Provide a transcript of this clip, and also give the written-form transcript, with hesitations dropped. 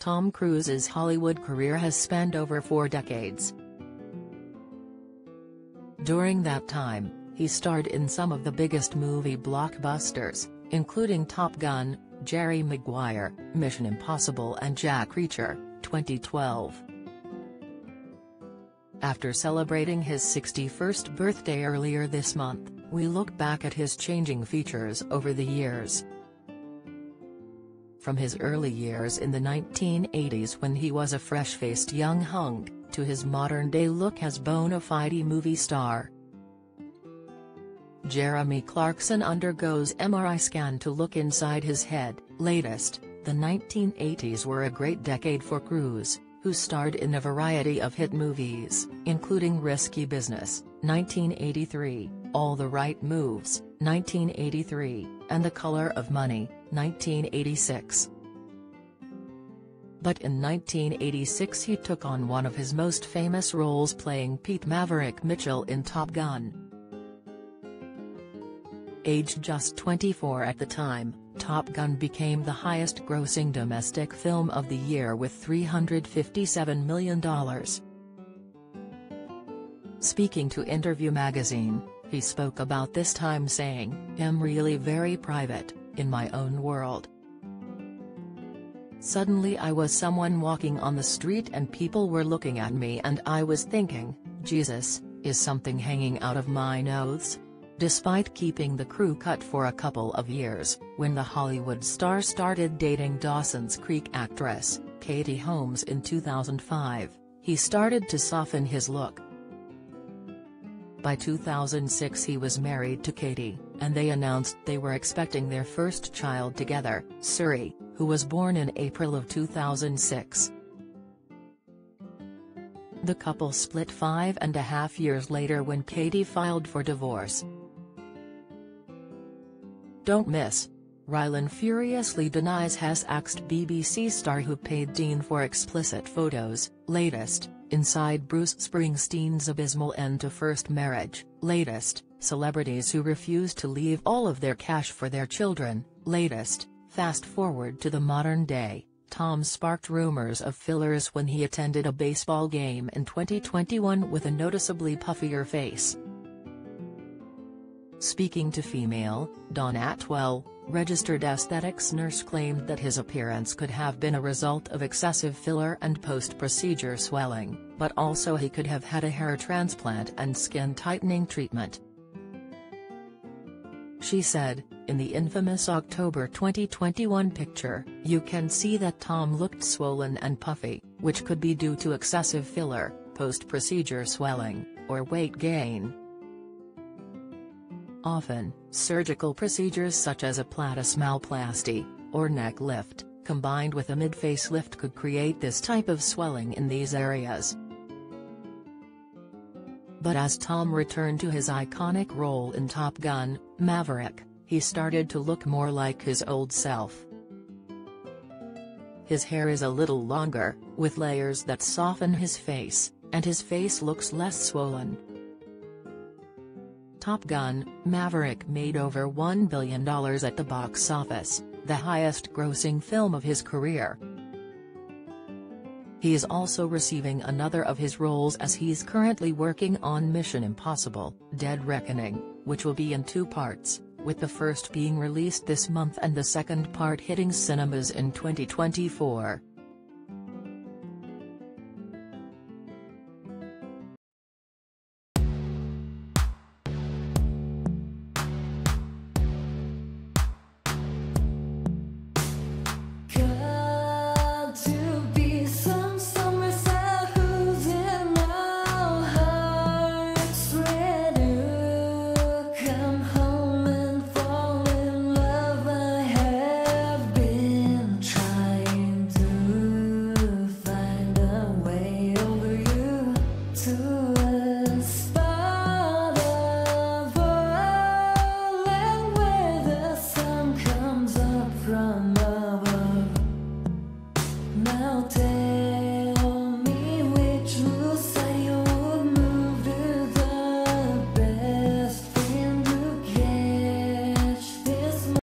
Tom Cruise's Hollywood career has spanned over 4 decades. During that time, he starred in some of the biggest movie blockbusters, including Top Gun, Jerry Maguire, Mission Impossible and Jack Reacher, 2012. After celebrating his 61st birthday earlier this month, we look back at his changing features over the years. From his early years in the 1980s when he was a fresh-faced young hunk, to his modern-day look as bona fide movie star. Jeremy Clarkson undergoes MRI scan to look inside his head. Latest, the 1980s were a great decade for Cruise, who starred in a variety of hit movies, including Risky Business, 1983, All the Right Moves, 1983, and The Color of Money, 1986. But in 1986 he took on one of his most famous roles playing Pete Maverick Mitchell in Top Gun. Aged just 24 at the time, Top Gun became the highest-grossing domestic film of the year with $357 million. Speaking to Interview magazine, he spoke about this time saying, "I'm really very private, in my own world. Suddenly I was someone walking on the street and people were looking at me and I was thinking, Jesus, is something hanging out of my nose?" Despite keeping the crew cut for a couple of years, when the Hollywood star started dating Dawson's Creek actress, Katie Holmes in 2005, he started to soften his look. By 2006 he was married to Katie, and they announced they were expecting their first child together, Suri, who was born in April of 2006. The couple split 5.5 years later when Katie filed for divorce. Don't miss. Rylan furiously denies has axed BBC star who paid Dean for explicit photos. Latest, inside Bruce Springsteen's abysmal end to first marriage. Latest, celebrities who refuse to leave all of their cash for their children. Latest, fast forward to the modern day, Tom sparked rumors of fillers when he attended a baseball game in 2021 with a noticeably puffier face. Speaking to Female, Dawn Atwell, registered aesthetics nurse claimed that his appearance could have been a result of excessive filler and post-procedure swelling, but also he could have had a hair transplant and skin tightening treatment. She said, in the infamous October 2021 picture, you can see that Tom looked swollen and puffy, which could be due to excessive filler, post-procedure swelling, or weight gain. Often, surgical procedures such as a platysmalplasty, or neck lift, combined with a mid-facelift could create this type of swelling in these areas. But as Tom returned to his iconic role in Top Gun, Maverick, he started to look more like his old self. His hair is a little longer, with layers that soften his face, and his face looks less swollen. Top Gun, Maverick made over $1 billion at the box office, the highest-grossing film of his career. He is also receiving another of his roles as he's currently working on Mission Impossible: Dead Reckoning, which will be in 2 parts, with the first being released this month and the second part hitting cinemas in 2024.